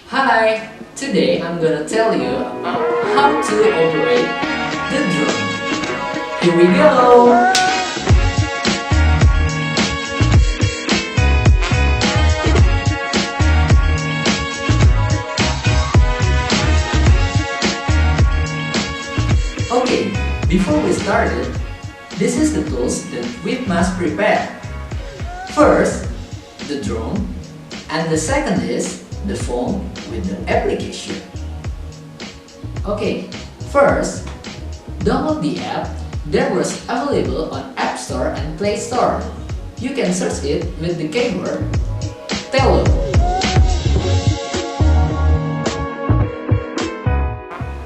Hi! Today I'm gonna tell you about how to operate the drone. Here we go! Okay, before we started, this is the tools that we must prepare. First, the drone, and the second is the phone with the application. Okay, first, download the app that was available on App Store and Play Store. You can search it with the keyword Tello.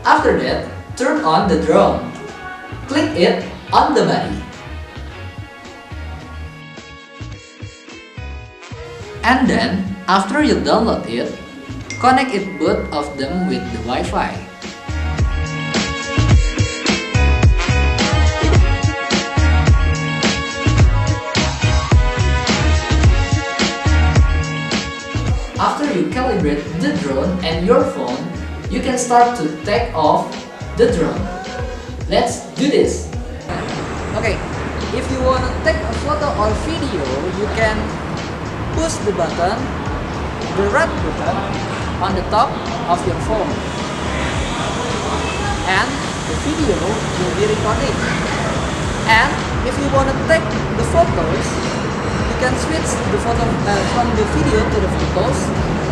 After that, turn on the drone. Click it on the body. And then, after you download it, connect it both of them with the Wi-Fi. After you calibrate the drone and your phone, you can start to take off the drone. Let's do this! Okay, if you want to take a photo or video, you can push the button, the red button, on the top of your phone. And the video will be recorded. And if you want to take the photos, you can switch the photo from the video to the photos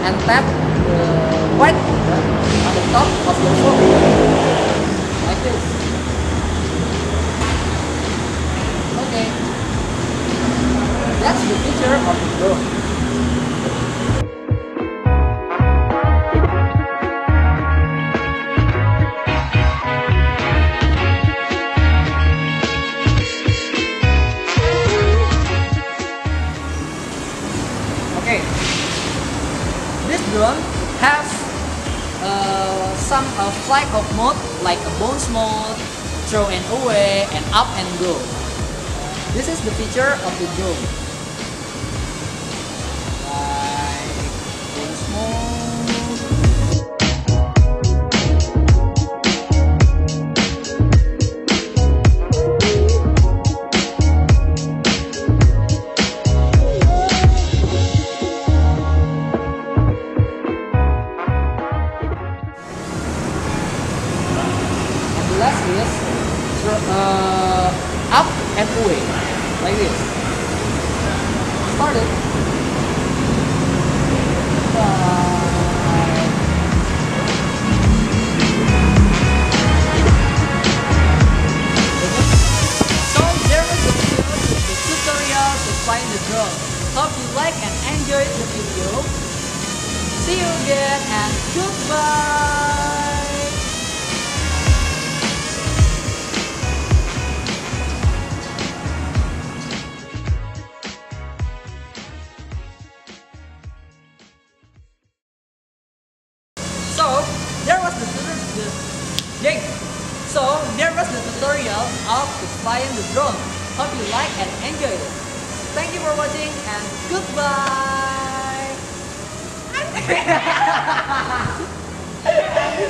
and tap the white button on the top of your phone. Like this. Okay. That's the feature of the drone. Okay, this drone has some flight of mode like a bounce mode, throw and away, and up and go. This is the feature of the drone. Like bounce mode. And the last is up and away, like this. Started. Bye. So there was the tutorial to flying the drone. Hope you like and enjoyed the video. See you again and goodbye. So there was the tutorial of flying the drone. Hope you like and enjoy it. Thank you for watching and goodbye.